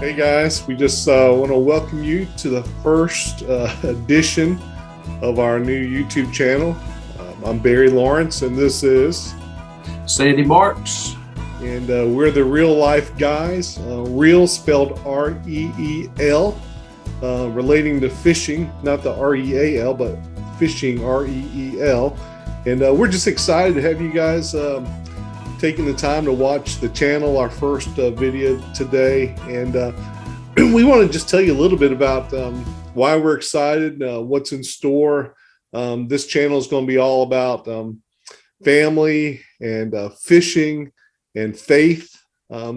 Hey guys, we just want to welcome you to the first edition of our new YouTube channel. I'm Barry Lawrence, and this is Sandy Marks. And we're the Real Life Guys. Real spelled R-E-E-L, relating to fishing, not the R-E-A-L, but fishing, R-E-E-L. And we're just excited to have you guys taking the time to watch the channel, our first video today. And we want to just tell you a little bit about why we're excited, what's in store. This channel is going to be all about family and fishing and faith, not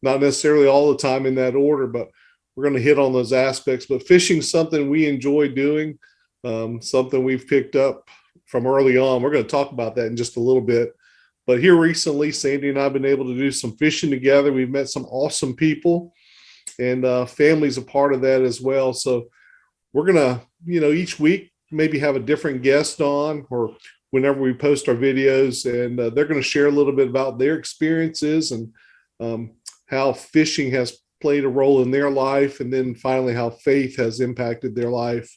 necessarily all the time in that order, but we're going to hit on those aspects. But fishing is something we enjoy doing, something we've picked up from early on. We're going to talk about that in just a little bit. But here recently, Sandy and I have been able to do some fishing together. We've met some awesome people, and family's a part of that as well. So we're going to, each week maybe have a different guest on, or whenever we post our videos, and they're going to share a little bit about their experiences and how fishing has played a role in their life, and then finally how faith has impacted their life.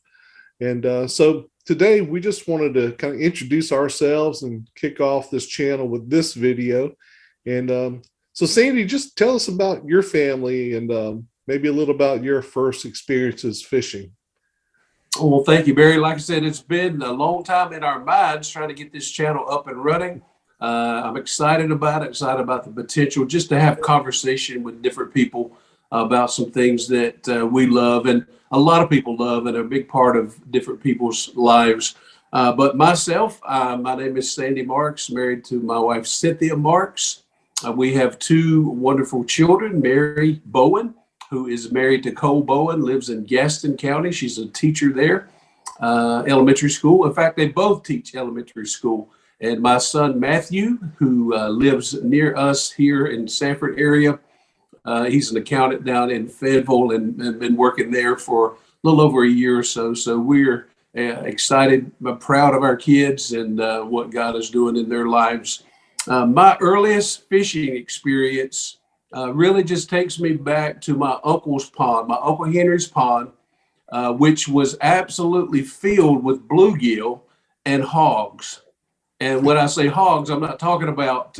And so today we just wanted to kind of introduce ourselves and kick off this channel with this video. And so Sandy, just tell us about your family and maybe a little about your first experiences fishing. Well, thank you, Barry. Like I said, it's been a long time in our minds trying to get this channel up and running. I'm excited about the potential just to have conversation with different people about some things that we love and a lot of people love and are a big part of different people's lives. But myself, my name is Sandy Marks, married to my wife, Cynthia Marks. We have two wonderful children, Mary Bowen, who is married to Cole Bowen, lives in Gaston County. She's a teacher there, elementary school. In fact, they both teach elementary school. And my son, Matthew, who lives near us here in Sanford area, he's an accountant down in Fayetteville and been working there for a little over a year or so. So we're excited, proud of our kids and what God is doing in their lives. My earliest fishing experience really just takes me back to my uncle's pond, my Uncle Henry's pond, which was absolutely filled with bluegill and hogs. And when I say hogs, I'm not talking about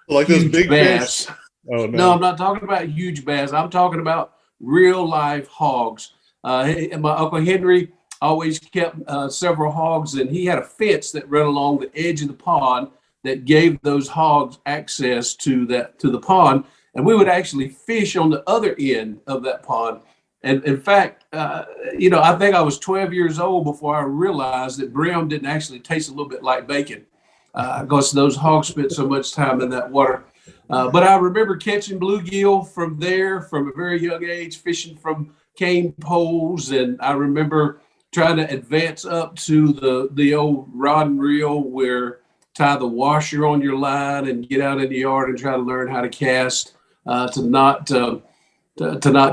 like those big bass. Fish? Oh, No, I'm not talking about huge bass. I'm talking about real live hogs. And my Uncle Henry always kept several hogs, and he had a fence that ran along the edge of the pond that gave those hogs access to the pond. And we would actually fish on the other end of that pond. And in fact, I think I was 12 years old before I realized that brim didn't actually taste a little bit like bacon, because those hogs spent so much time in that water. But I remember catching bluegill from there from a very young age, fishing from cane poles. And I remember trying to advance up to the old rod and reel where tie the washer on your line and get out in the yard and try to learn how to cast, to not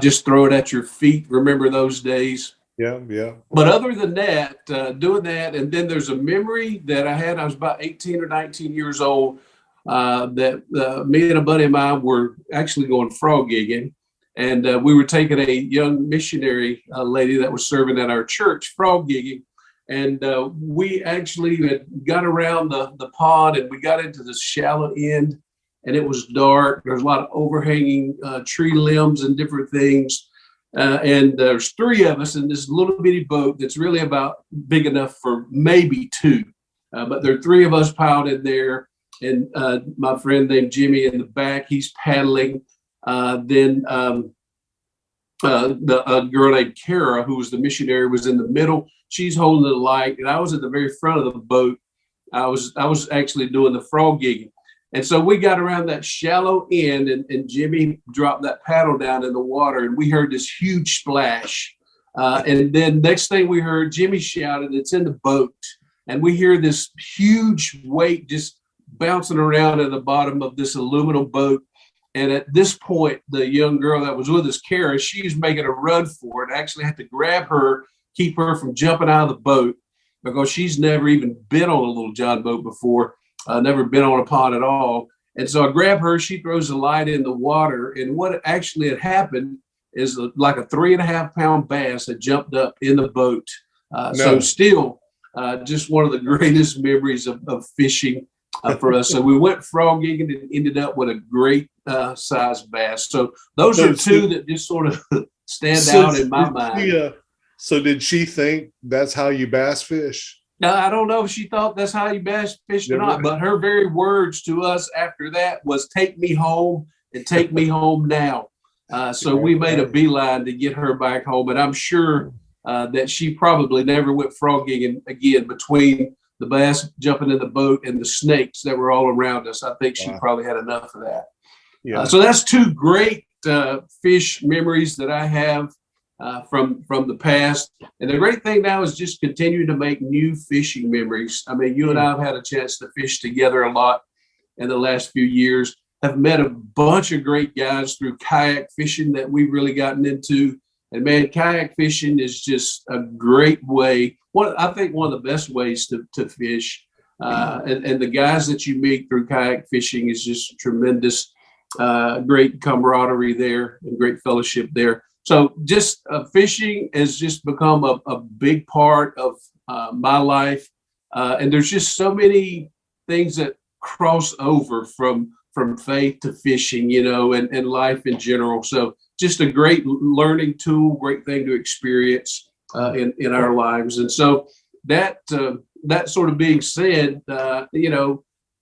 just throw it at your feet. Remember those days? Yeah. But other than that, doing that, and then there's a memory that I had. I was about 18 or 19 years old. That me and a buddy of mine were actually going frog gigging, and we were taking a young missionary lady that was serving at our church frog gigging, and we actually had got around the pond and we got into the shallow end, and it was dark. There's a lot of overhanging tree limbs and different things, and there's three of us in this little bitty boat that's really about big enough for maybe two, but there are three of us piled in there. And my friend named Jimmy in the back, he's paddling. Then a girl named Kara, who was the missionary, was in the middle. She's holding the light, and I was at the very front of the boat. I was actually doing the frog gigging. And so we got around that shallow end, and Jimmy dropped that paddle down in the water, and we heard this huge splash. And then next thing we heard, Jimmy shouted, "It's in the boat." And we hear this huge weight just bouncing around at the bottom of this aluminum boat. And at this point, the young girl that was with us, Kara, she's making a run for it. I actually had to grab her, keep her from jumping out of the boat, because she's never even been on a little John boat before, never been on a pond at all. And so I grab her, she throws the light in the water. And what actually had happened is like a 3.5 pound bass that jumped up in the boat. No. So still just one of the greatest memories of fishing for us. So we went frog gigging and ended up with a great sized bass. So those are two that just sort of stand out in my mind. So did she think that's how you bass fish? Now, I don't know if she thought that's how you bass fished or not, but her very words to us after that was, "Take me home and take me home now." So we made a beeline to get her back home. And I'm sure that she probably never went frog gigging again between the bass jumping in the boat and the snakes that were all around us. I think she probably had enough of that. Yeah. So that's two great fish memories that I have from the past. And the great thing now is just continuing to make new fishing memories. I mean, you and I have had a chance to fish together a lot in the last few years. Have met a bunch of great guys through kayak fishing that we've really gotten into. And man, kayak fishing is just a great way. I think one of the best ways to fish. And the guys that you meet through kayak fishing is just tremendous, great camaraderie there and great fellowship there. So just fishing has just become a big part of my life. And there's just so many things that cross over from faith to fishing, and life in general. So just a great learning tool, great thing to experience in our lives. And so that sort of being said, a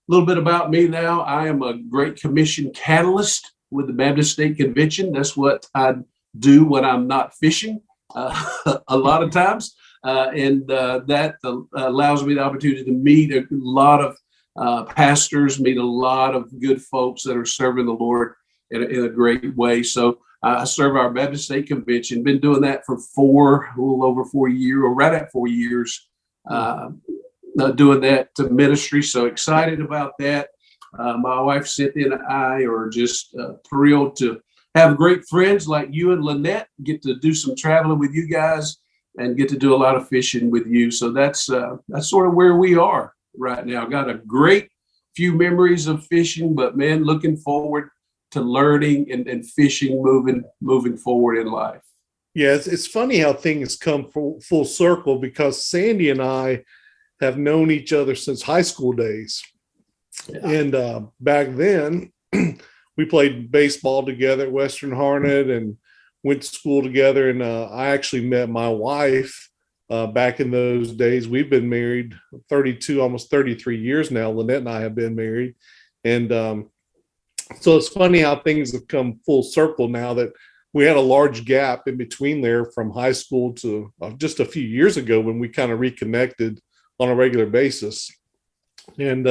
little bit about me now. I am a Great Commission catalyst with the Baptist State Convention. That's what I do when I'm not fishing a lot of times. And that allows me the opportunity to meet a lot of pastors, meet a lot of good folks that are serving the Lord in a great way. So I serve our Baptist State Convention. Been doing that for a little over 4 years, or right at 4 years, doing that ministry. So excited about that. My wife Cynthia and I are just thrilled to have great friends like you and Lynette, get to do some traveling with you guys and get to do a lot of fishing with you. So that's sort of where we are right now. Got a great few memories of fishing, but man, looking forward to learning and fishing moving forward in life. Yeah, it's funny how things come full circle, because Sandy and I have known each other since high school days. Yeah. And back then, we played baseball together at Western Harnett and went to school together. And I actually met my wife back in those days. We've been married 32, almost 33 years now. Lynette and I have been married. And so it's funny how things have come full circle now, that we had a large gap in between there from high school to just a few years ago when we kind of reconnected on a regular basis. And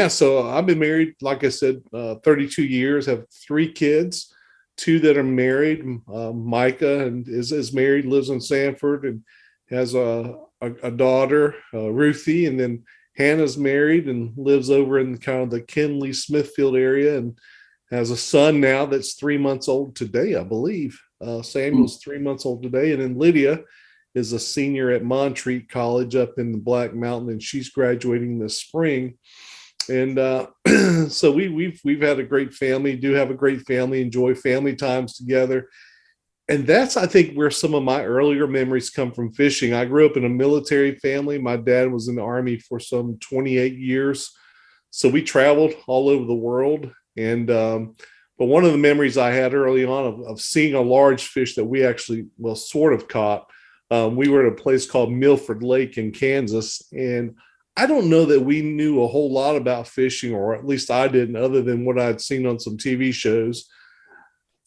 so I've been married, like I said, 32 years, have 3 kids, 2 that are married. Micah is married, lives in Sanford, and has a daughter, Ruthie, and then Hannah's married and lives over in kind of the Kinley Smithfield area, and has a son now that's 3 months old today, I believe. Samuel's 3 months old today. And then Lydia is a senior at Montreat College up in the Black Mountain, and she's graduating this spring. And so we've had a great family, do have a great family, enjoy family times together. And that's, I think, where some of my earlier memories come from fishing. I grew up in a military family. My dad was in the Army for some 28 years. So we traveled all over the world. And but one of the memories I had early on of seeing a large fish that we actually, sort of caught, we were at a place called Milford Lake in Kansas. And I don't know that we knew a whole lot about fishing, or at least I didn't, other than what I'd seen on some TV shows.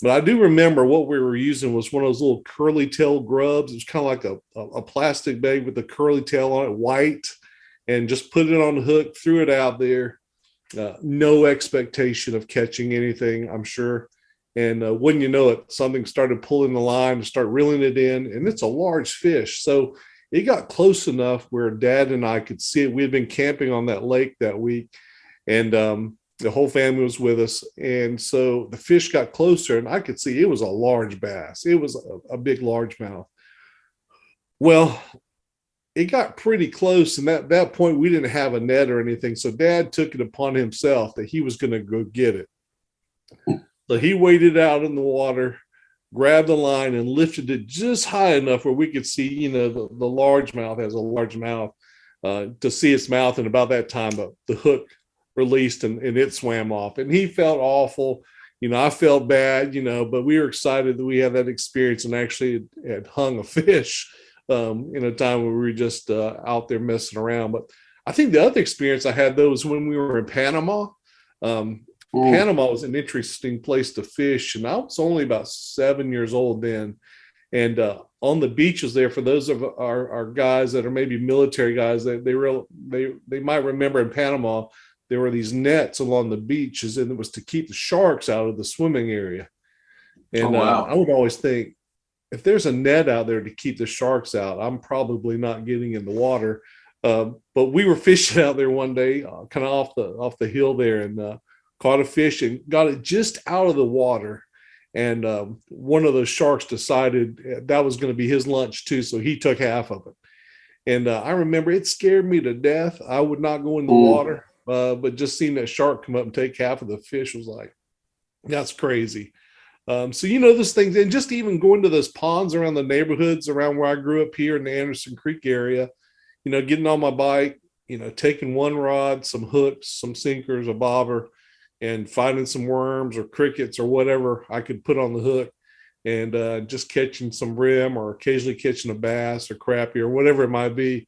But I do remember what we were using was one of those little curly tail grubs. It was kind of like a plastic bag with a curly tail on it, white, and just put it on the hook, threw it out there. No expectation of catching anything, I'm sure. And wouldn't you know it, something started pulling the line to start reeling it in, and it's a large fish. So it got close enough where Dad and I could see it. We had been camping on that lake that week, and the whole family was with us. And so the fish got closer, and I could see it was a large bass. It was a big largemouth. Well, it got pretty close, and at that point we didn't have a net or anything. So Dad took it upon himself that he was going to go get it. So he waded out in the water, grabbed the line and lifted it just high enough where we could see, the largemouth has a large mouth, to see its mouth. And about that time, the hook released and it swam off. And he felt awful. I felt bad, but we were excited that we had that experience and actually had hung a fish in a time where we were just out there messing around. But I think the other experience I had, though, was when we were in Panama. Panama was an interesting place to fish, and I was only about 7 years old then. And on the beaches there, for those of our guys that are maybe military guys, they might remember in Panama, there were these nets along the beaches, and it was to keep the sharks out of the swimming area. And I would always think, if there's a net out there to keep the sharks out, I'm probably not getting in the water. But we were fishing out there one day, kind of off the hill there, and caught a fish and got it just out of the water. And one of those sharks decided that was going to be his lunch too, so he took half of it. And I remember it scared me to death. I would not go in the water, but just seeing that shark come up and take half of the fish was like, that's crazy. So those things, and just even going to those ponds around the neighborhoods around where I grew up here in the Anderson Creek area, getting on my bike, taking one rod, some hooks, some sinkers, a bobber, and finding some worms or crickets or whatever I could put on the hook, and just catching some brim or occasionally catching a bass or crappie or whatever it might be,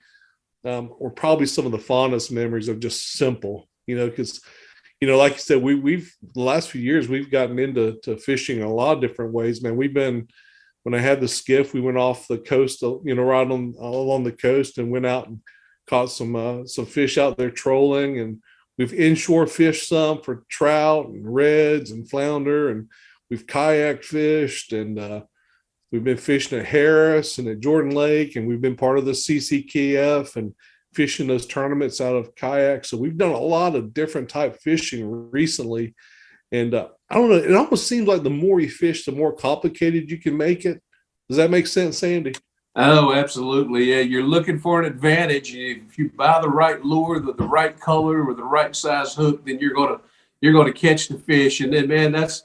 or probably some of the fondest memories of just simple, because, like you said, we've the last few years, we've gotten into fishing in a lot of different ways, man. When I had the skiff, we went off the coast, right along the coast, and went out and caught some fish out there trolling, and we've inshore fished some for trout and reds and flounder, and we've kayak fished, and we've been fishing at Harris and at Jordan Lake, and we've been part of the CCKF and fishing those tournaments out of kayaks. So we've done a lot of different type fishing recently. And I don't know, it almost seems like the more you fish, the more complicated you can make it. Does that make sense, Sandy? Oh, absolutely. Yeah, you're looking for an advantage. If you buy the right lure, the right color, or the right size hook, then you're gonna catch the fish. And then, man, that's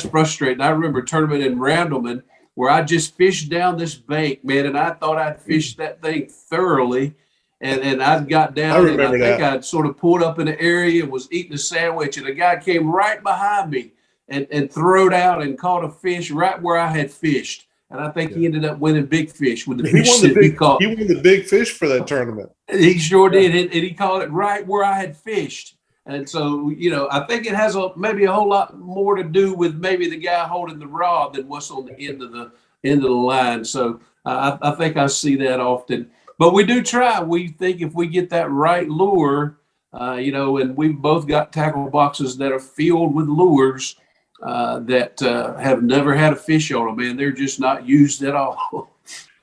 frustrating. I remember a tournament in Randleman where I just fished down this bank, man, and I thought I'd fished that thing thoroughly. And I got down, and I think I'd sort of pulled up in the area and was eating a sandwich, and a guy came right behind me and throwed out and caught a fish right where I had fished. And I think he ended up winning big fish with the fish that he caught. He won the big fish for that tournament. He sure did, and he caught it right where I had fished. And so, I think it has maybe a whole lot more to do with maybe the guy holding the rod than what's on the end of the line. So I think I see that often. But we do try. We think if we get that right lure, and we've both got tackle boxes that are filled with lures that have never had a fish on them, and they're just not used at all.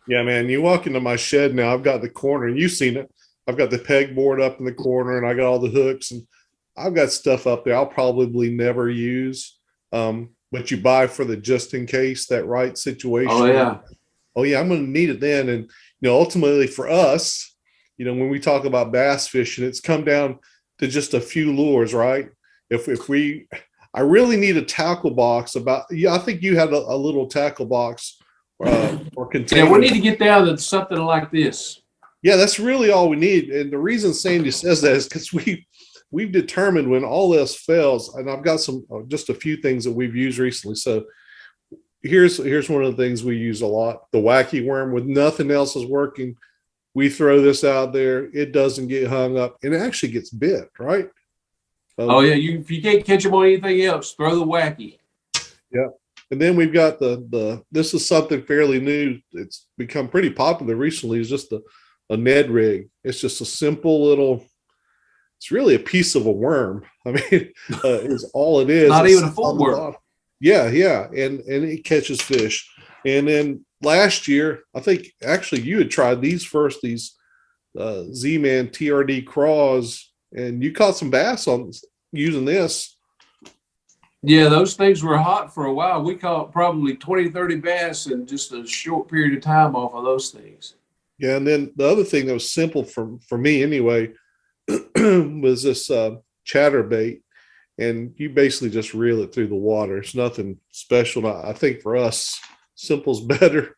Yeah, man. You walk into my shed now, I've got the corner, and you've seen it. I've got the pegboard up in the corner, and I got all the hooks, and I've got stuff up there I'll probably never use, but you buy for the just in case, that right situation. Oh yeah, I'm going to need it then. And ultimately for us, when we talk about bass fishing, it's come down to just a few lures, right? I really need a tackle box. I think you had a little tackle box or container. Yeah, we need to get down to something like this. Yeah, that's really all we need. And the reason Sandy says that is because we've determined when all else fails, and I've got just a few things that we've used recently. So here's one of the things we use a lot: the wacky worm. When nothing else is working, we throw this out there. It doesn't get hung up, and it actually gets bit, right? If you can't catch them on anything else, throw the wacky. Yeah. And then we've got this is something fairly new. It's become pretty popular recently. Is just a Ned rig. It's just a simple little. It's really a piece of a worm. I mean, is all it is. Not even a full worm. Yeah, and it catches fish. And then last year, I think actually you had tried these Z-Man TRD craws, and you caught some bass on using this. Yeah, those things were hot for a while. We caught probably 20, 30 bass in just a short period of time off of those things. Yeah, and then the other thing that was simple for me anyway was this chatterbait. And you basically just reel it through the water. It's nothing special. I think for us, Simple's better.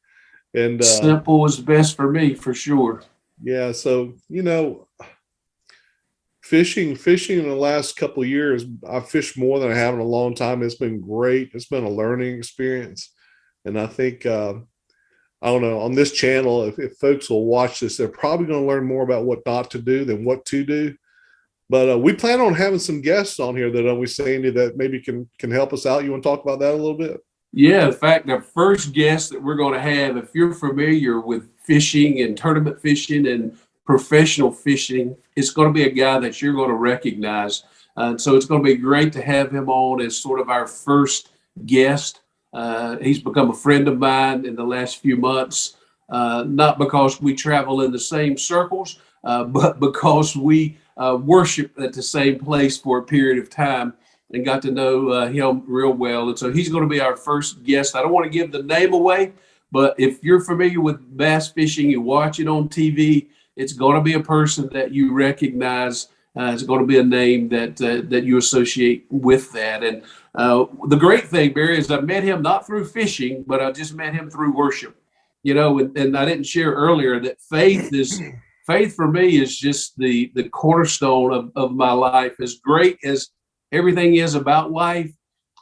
And Simple is best for me, for sure. yeah, so fishing in the last couple of years, I've fished more than I have in a long time. It's been great. It's been a learning experience. And I think I don't know, on this channel, if folks will watch this, they're probably going to learn more about what not to do than what to do. But we plan on having some guests on here that we Sandy that maybe can help us out. You want to talk about that a little bit? Yeah, in fact, the first guest that we're going to have, if you're familiar with fishing and tournament fishing and professional fishing, it's going to be a guy that you're going to recognize. And so it's going to be great to have him on as sort of our first guest. He's become a friend of mine in the last few months, not because we travel in the same circles, but because we worship at the same place for a period of time and got to know him real well. And so he's going to be our first guest. I don't want to give the name away, but if you're familiar with bass fishing, you watch it on TV, it's going to be a person that you recognize. It's going to be a name that you associate with that. And the great thing, Barry, is I met him not through fishing, but I just met him through worship. And I didn't share earlier that faith for me is just the cornerstone of my life. As great as everything is about life,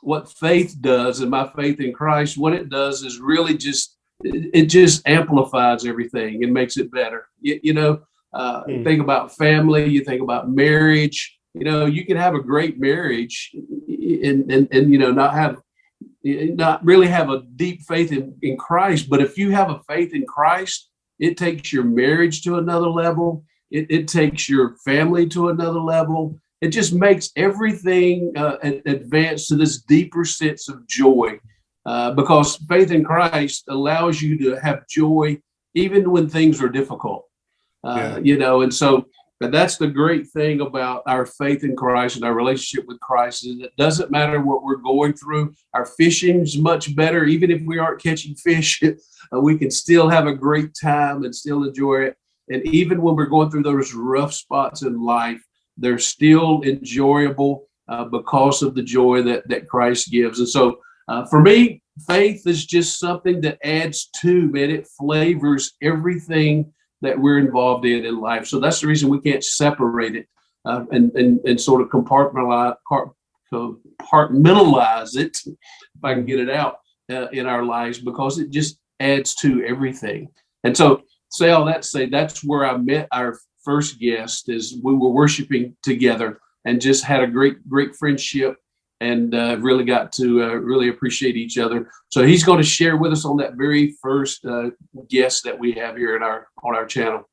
what faith does, and my faith in Christ, what it does is really it just amplifies everything and makes it better. You think about family, you think about marriage. You can have a great marriage and not really have a deep faith in Christ. But if you have a faith in Christ, it takes your marriage to another level. It takes your family to another level. It just makes everything advance to this deeper sense of joy, because faith in Christ allows you to have joy even when things are difficult. And so that's the great thing about our faith in Christ and our relationship with Christ, is it doesn't matter what we're going through. Our fishing's much better. Even if we aren't catching fish, we can still have a great time and still enjoy it. And even when we're going through those rough spots in life, they're still enjoyable because of the joy that Christ gives. And so for me, faith is just something that adds to, man, it flavors everything that we're involved in life. So that's the reason we can't separate it and sort of compartmentalize it, if I can get it out, in our lives, because it just adds to everything. And so say all that to say, that's where I met our first guest. Is we were worshiping together and just had a great friendship, and really got to really appreciate each other. So he's going to share with us on that very first guest that we have here on our channel.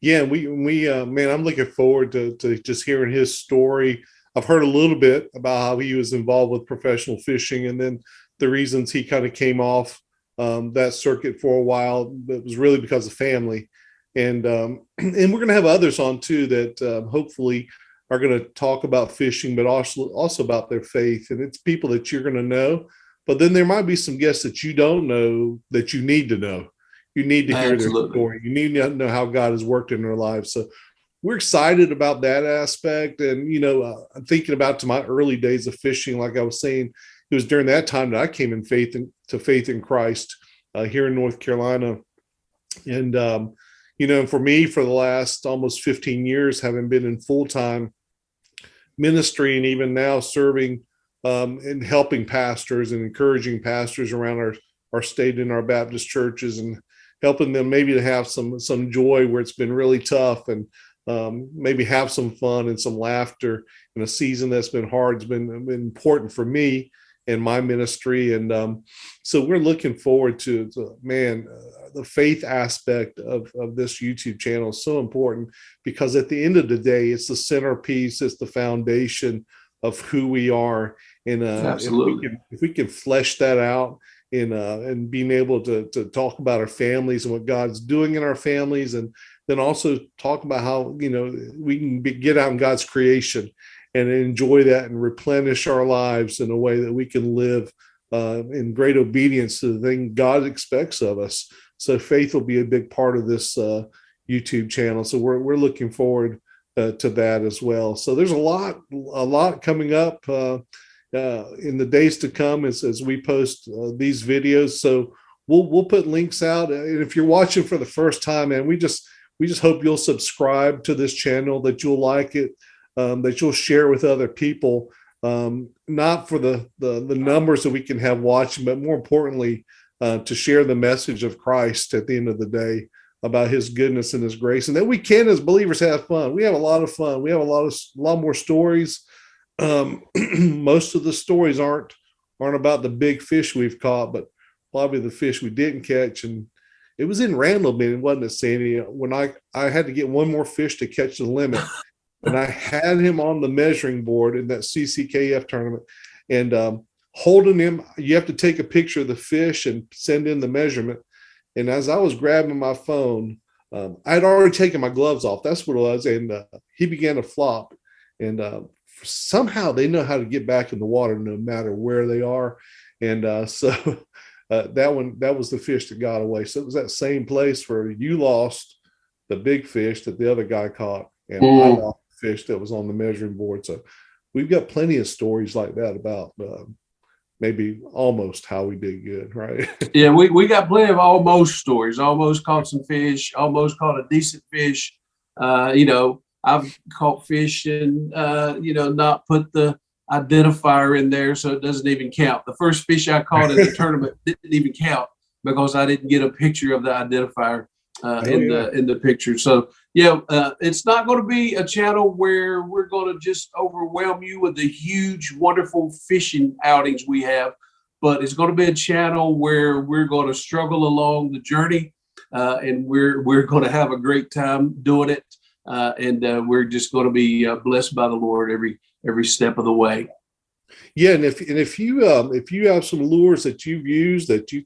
Yeah, we man, I'm looking forward to just hearing his story. I've heard a little bit about how he was involved with professional fishing, and then the reasons he kind of came off that circuit for a while. It was really because of family, and we're going to have others on too that hopefully are going to talk about fishing, but also about their faith. And it's people that you're going to know, but then there might be some guests that you don't know that you need to know. You need to hear their story. You need to know how God has worked in their lives. So we're excited about that aspect. And, I'm thinking about to my early days of fishing. Like I was saying, it was during that time that I came in faith in Christ here in North Carolina. And, for me, for the last almost 15 years, having been in full-time ministry, and even now serving and helping pastors and encouraging pastors around our state in our Baptist churches, and helping them maybe to have some joy where it's been really tough, and maybe have some fun and some laughter in a season that's been hard. It's been important for me and my ministry. And so we're looking forward to the faith aspect of this YouTube channel is so important, because at the end of the day, it's the centerpiece, it's the foundation of who we are. And if we can flesh that out and being able to talk about our families and what God's doing in our families, and then also talk about how, we can get out in God's creation and enjoy that and replenish our lives in a way that we can live in great obedience to the thing God expects of us. So faith will be a big part of this YouTube channel. So we're looking forward to that as well. So there's a lot coming up in the days to come as we post these videos. So we'll put links out. And if you're watching for the first time, man, we just hope you'll subscribe to this channel, that you'll like it, that you'll share with other people. Not for the numbers that we can have watching, but more importantly, to share the message of Christ at the end of the day, about his goodness and his grace, and that we can, as believers, have fun. We have a lot of fun. We have a lot more stories. Most of the stories aren't about the big fish we've caught, but probably the fish we didn't catch. And it was in Randleman, wasn't it, Sandy, when I had to get one more fish to catch the limit. And I had him on the measuring board in that CCKF tournament, and holding him. You have to take a picture of the fish and send in the measurement. And as I was grabbing my phone, I'd already taken my gloves off. That's what it was. And he began to flop. And somehow they know how to get back in the water no matter where they are. And so that was the fish that got away. So it was that same place where you lost the big fish that the other guy caught, and I lost the fish that was on the measuring board. So we've got plenty of stories like that about maybe almost how we did good, right? Yeah, we got plenty of almost stories. Almost caught some fish, almost caught a decent fish. I've caught fish and not put the identifier in there, so it doesn't even count. The first fish I caught in the tournament didn't even count because I didn't get a picture of the identifier in the picture. So it's not going to be a channel where we're going to just overwhelm you with the huge, wonderful fishing outings we have, but it's going to be a channel where we're going to struggle along the journey, and we're going to have a great time doing it, and we're just going to be blessed by the Lord every step of the way. Yeah, and if you have some lures that you've used that you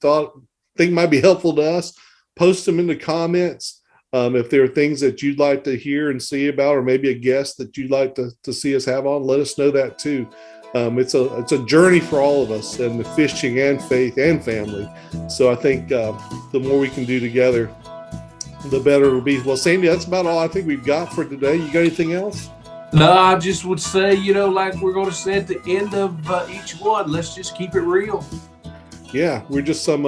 think might be helpful to us, post them in the comments. If there are things that you'd like to hear and see about, or maybe a guest that you'd like to see us have on, let us know that too. It's a journey for all of us in the fishing and faith and family. So I think the more we can do together, the better it'll be. Well, Sandy, that's about all I think we've got for today. You got anything else? No, I just would say, like we're going to say at the end of each one, let's just keep it real. Yeah, we're just some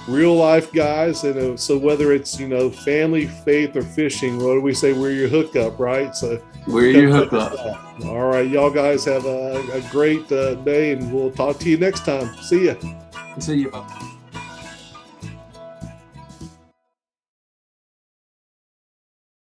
real life guys, and so whether it's family, faith, or fishing, what do we say? We're your hookup, right? So we're your hookup. All right, y'all guys have a great day, and we'll talk to you next time. See ya. See you.